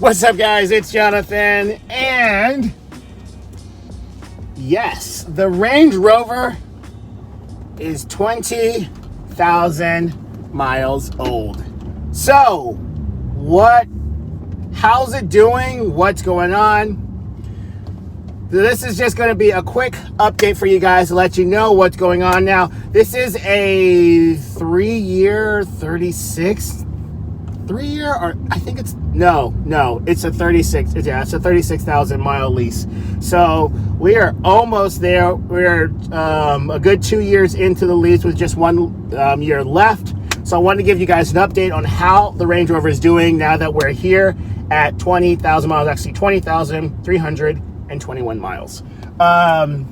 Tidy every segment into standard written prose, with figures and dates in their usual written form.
What's up, guys? It's Jonathan, and yes, the Range Rover is 20,000 miles old. So, how's it doing? What's going on? This is just going to be a quick update for you guys to let you know what's going on now. This is a 3-year, 3-year, or I think it's, no, it's a 36, it's a 36,000 mile lease. So we are almost there. We're a good 2 years into the lease with just 1 year left. So I wanted to give you guys an update on how the Range Rover is doing now that we're here at 20,000 miles, actually 20,321 miles. I'm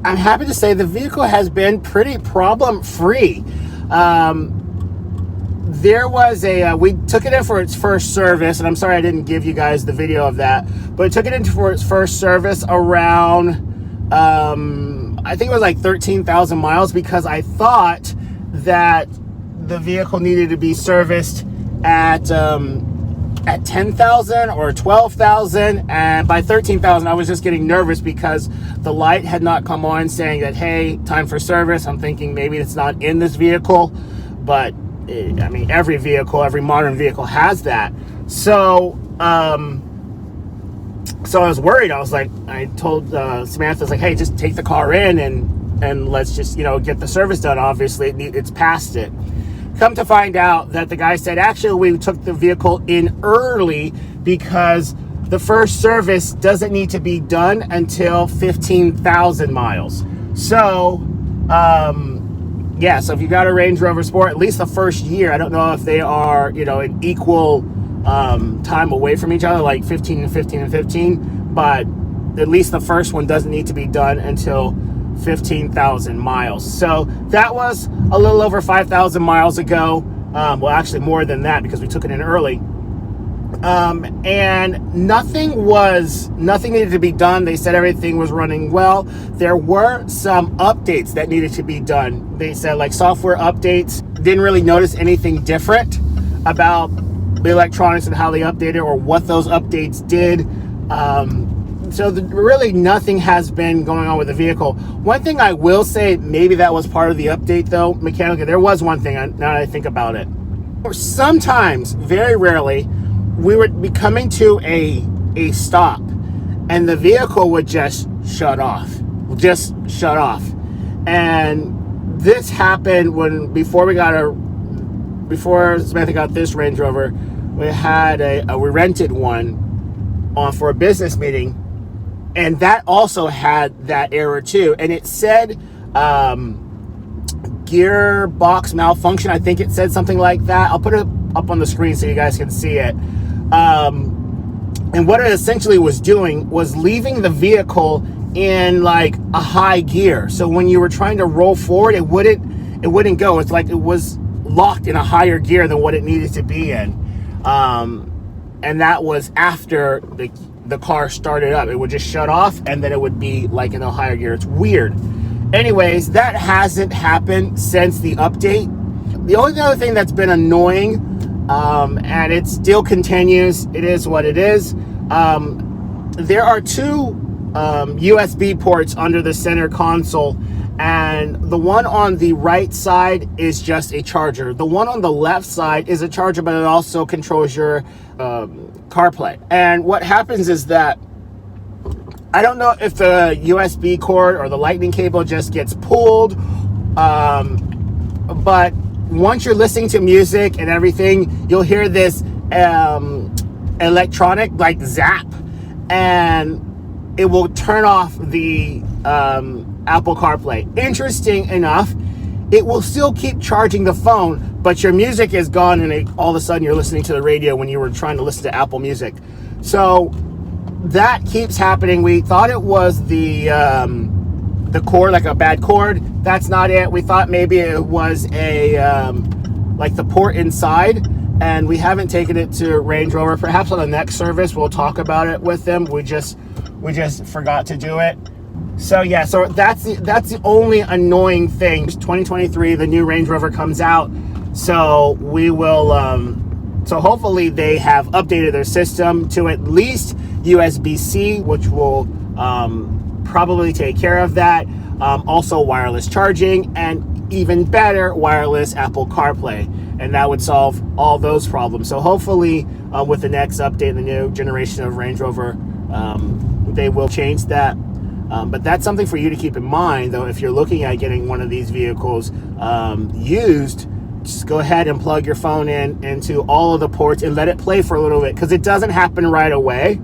happy to say the vehicle has been pretty problem-free. There was we took it in for its first service, and I'm sorry I didn't give you guys the video of that, but took it in for its first service around, I think it was like 13,000 miles, because I thought that the vehicle needed to be serviced at 10,000 or 12,000, and by 13,000 I was just getting nervous because the light had not come on saying that, hey, time for service. I'm thinking maybe it's not in this vehicle, but I mean, every modern vehicle has that. So I was worried. I told Samantha, I was like, hey, just take the car in and let's just, get the service done. Obviously, it's past it. Come to find out that the guy said, actually, we took the vehicle in early because the first service doesn't need to be done until 15,000 miles. So, yeah, so if you got a Range Rover Sport, at least the first year, I don't know if they are, an equal time away from each other, like 15 and 15 and 15, but at least the first one doesn't need to be done until 15,000 miles. So that was a little over 5,000 miles ago. Well, actually more than that because we took it in early. And nothing needed to be done. They said everything was running well. There were some updates that needed to be done. They said like software updates. Didn't really notice anything different about the electronics and how they updated or what those updates did. So really nothing has been going on with the vehicle. One thing I will say, maybe that was part of the update though, mechanically, there was one thing, now that I think about it. Sometimes, very rarely, we would be coming to a stop and the vehicle would just shut off. And this happened before Samantha got this Range Rover. We had we rented one for a business meeting, and that also had that error too. And it said gearbox malfunction. I think it said something like that. I'll put it up on the screen so you guys can see it. And what it essentially was doing was leaving the vehicle in like a high gear. So when you were trying to roll forward, it wouldn't go. It's like it was locked in a higher gear than what it needed to be in. And that was after the car started up. It would just shut off and then it would be like in a higher gear. It's weird. Anyways, that hasn't happened since the update. The only other thing that's been annoying, and it still continues, it is what it is. There are 2 USB ports under the center console, and the one on the right side is just a charger. The one on the left side is a charger, but it also controls your CarPlay. And what happens is that I don't know if the USB cord or the lightning cable just gets pulled, but once you're listening to music and everything, you'll hear this electronic like zap, and it will turn off the Apple CarPlay. Interesting enough, it will still keep charging the phone, but your music is gone, and all of a sudden you're listening to the radio when you were trying to listen to Apple Music. So that keeps happening. We thought it was the cord, like a bad cord. That's not it. We thought maybe it was like the port inside, and we haven't taken it to Range Rover. Perhaps on the next service we'll talk about it with them. We just forgot to do it. So yeah, so that's the only annoying thing. 2023, the new Range Rover comes out, so we will So hopefully they have updated their system to at least USB-C, which will probably take care of that. Also wireless charging, and even better, wireless Apple CarPlay. And that would solve all those problems. So hopefully with the next update, the new generation of Range Rover, they will change that. But that's something for you to keep in mind, though, if you're looking at getting one of these vehicles used. Just go ahead and plug your phone into all of the ports and let it play for a little bit, because it doesn't happen right away.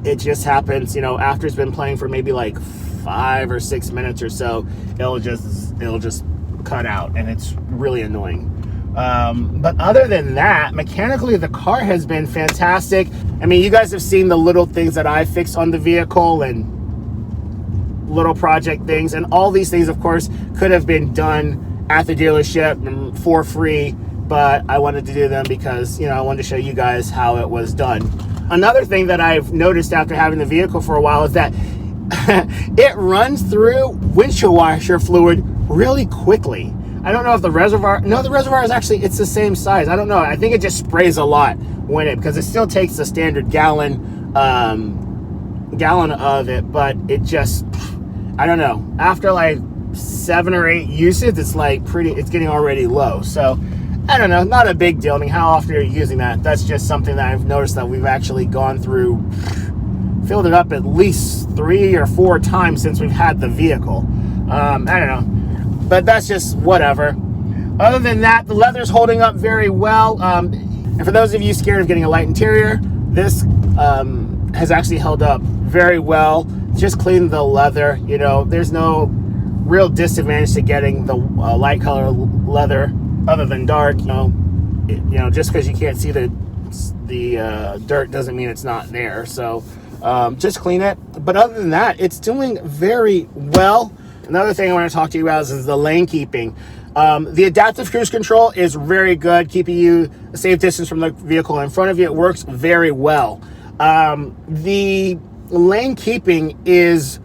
It just happens, after it's been playing for maybe like 5 or 6 minutes or so, it'll just cut out, and it's really annoying. But other than that, mechanically, the car has been fantastic. I mean, you guys have seen the little things that I fixed on the vehicle and little project things, and all these things, of course, could have been done at the dealership for free, but I wanted to do them because, I wanted to show you guys how it was done. Another thing that I've noticed after having the vehicle for a while is that it runs through windshield washer fluid really quickly. I don't know if the reservoir is actually, it's the same size. I don't know. I think it just sprays a lot because it still takes the standard gallon of it, but it just, I don't know. After like 7 or 8 uses, it's getting already low. So I don't know, not a big deal. I mean, how often are you using that? That's just something that I've noticed that we've actually gone through, filled it up at least 3 or 4 times since we've had the vehicle. I don't know, but that's just whatever. Other than that, the leather's holding up very well. And for those of you scared of getting a light interior, this has actually held up very well. Just clean the leather. There's no real disadvantage to getting the light color leather other than dark. Just because you can't see the dirt doesn't mean it's not there. So just clean it. But other than that, it's doing very well. Another thing I want to talk to you about is the lane keeping. The adaptive cruise control is very good, keeping you a safe distance from the vehicle in front of you. It works very well. The lane keeping is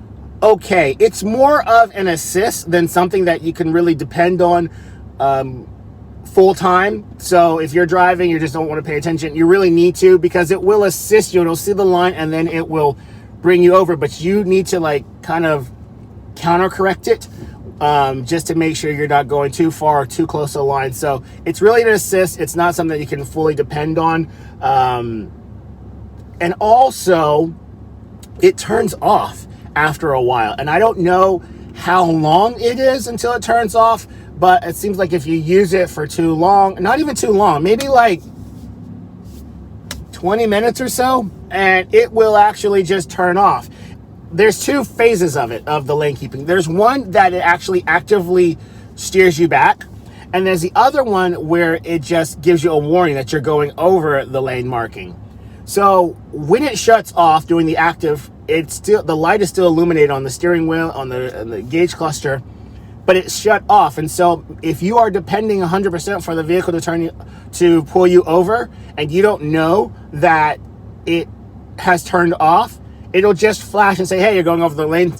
okay. It's more of an assist than something that you can really depend on full time. So if you're driving, you just don't want to pay attention, you really need to, because it will assist you. It'll see the line and then it will bring you over, but you need to kind of counter correct it, just to make sure you're not going too far or too close to the line. So it's really an assist. It's not something that you can fully depend on. And also it turns off after a while, and I don't know how long it is until it turns off, but it seems like if you use it for too long, not even too long, maybe like 20 minutes or so, and it will actually just turn off. There's 2 phases of the lane keeping. There's one that it actually actively steers you back, and there's the other one where it just gives you a warning that you're going over the lane marking. So when it shuts off doing the active, the light is still illuminated on the steering wheel, on the gauge cluster, but it's shut off. And so if you are depending 100% for the vehicle to pull you over, and you don't know that it has turned off, it'll just flash and say, hey, you're going over the lane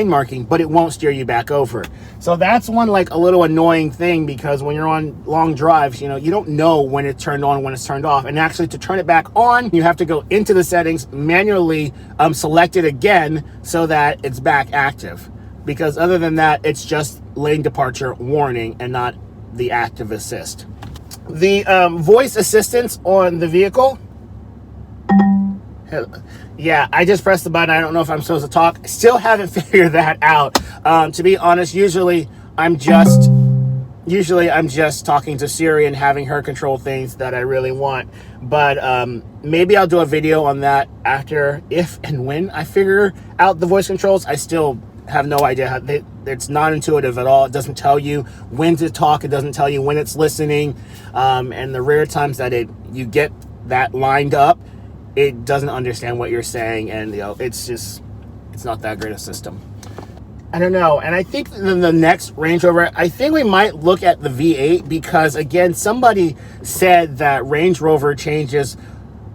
marking, but it won't steer you back over. So that's one a little annoying thing, because when you're on long drives, you don't know when it's turned on, when it's turned off. And actually, to turn it back on, you have to go into the settings, manually select it again so that it's back active. Because other than that, it's just lane departure warning and not the active assist. The voice assistance on the vehicle, yeah, I just pressed the button. I don't know if I'm supposed to talk. Still haven't figured that out. To be honest, usually I'm just talking to Siri and having her control things that I really want. But maybe I'll do a video on that after, if and when I figure out the voice controls. I still have no idea how it's not intuitive at all. It doesn't tell you when to talk. It doesn't tell you when it's listening. And the rare times that you get that lined up, it doesn't understand what you're saying, and it's not that great a system. I don't know. And I think the next Range Rover, I think we might look at the V8, because again, somebody said that Range Rover changes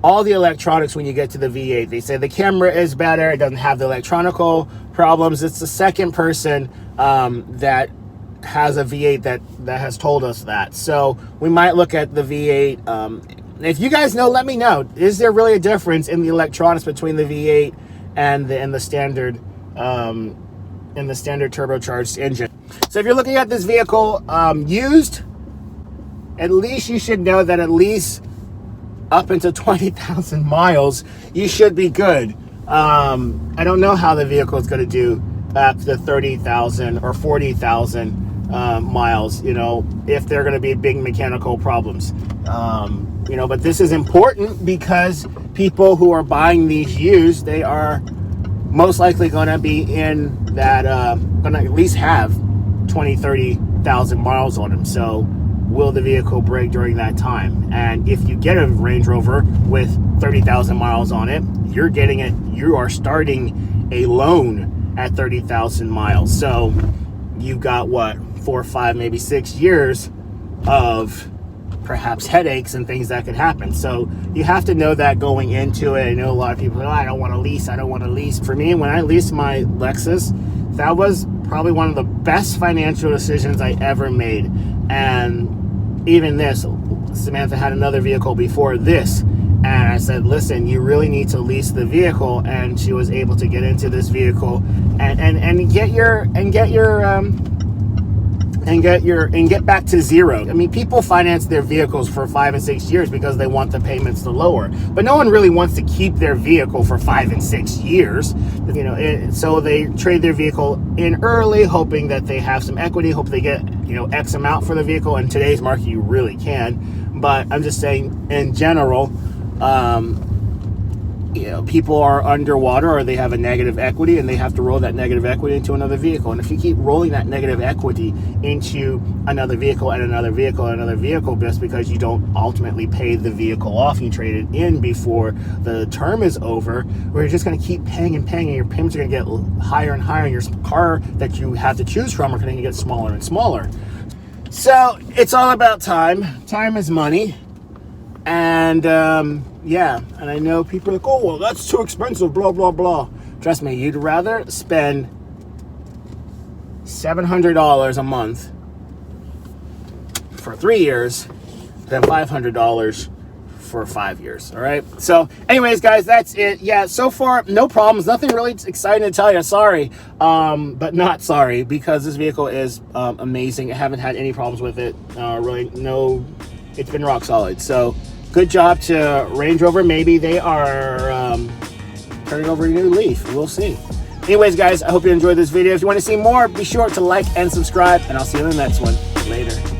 all the electronics when you get to the V8. They say the camera is better, it doesn't have the electronical problems. It's the second person that has a V8 that has told us that. So we might look at the V8. If you guys know, let me know. Is there really a difference in the electronics between the V8 and the standard turbocharged engine? So if you're looking at this vehicle used, at least you should know that at least up into 20,000 miles, you should be good. I don't know how the vehicle is going to do up to 30,000 or 40,000 miles, you know, if there are going to be big mechanical problems. You know, but this is important because people who are buying these used, they are most likely going to be in that, going to at least have 20, 30,000 miles on them. So will the vehicle break during that time? And if you get a Range Rover with 30,000 miles on it, you're getting it, you are starting a loan at 30,000 miles. So you've got what, 4, 5, maybe 6 years of perhaps headaches and things that could happen. So you have to know that going into it. I know a lot of people are, I don't want to lease. For me, when I leased my Lexus, that was probably one of the best financial decisions I ever made. And even this, Samantha had another vehicle before this, and I said, listen, you really need to lease the vehicle. And she was able to get into this vehicle and get back to zero. I mean, people finance their vehicles for 5 and 6 years because they want the payments to lower, but no one really wants to keep their vehicle for 5 and 6 years, you know. So they trade their vehicle in early, hoping that they have some equity, hope they get, you know, X amount for the vehicle. In today's market, you really can, but I'm just saying in general, you know, people are underwater or they have a negative equity and they have to roll that negative equity into another vehicle. And if you keep rolling that negative equity into another vehicle and another vehicle and another vehicle, just because you don't ultimately pay the vehicle off, you trade it in before the term is over, where you're just going to keep paying and paying, and your payments are going to get higher and higher, and your car that you have to choose from are going to get smaller and smaller. So it's all about time. Time is money. And yeah, and I know people are like, oh, well, that's too expensive, blah, blah, blah. Trust me, you'd rather spend $700 a month for 3 years than $500 for 5 years, all right? So anyways, guys, that's it. Yeah, so far, no problems. Nothing really exciting to tell you. Sorry, but not sorry, because this vehicle is amazing. I haven't had any problems with it. Really, no, it's been rock solid. So good job to Range Rover. Maybe they are turning over a new leaf. We'll see. Anyways, guys, I hope you enjoyed this video. If you want to see more, be sure to like and subscribe, and I'll see you in the next one. Later.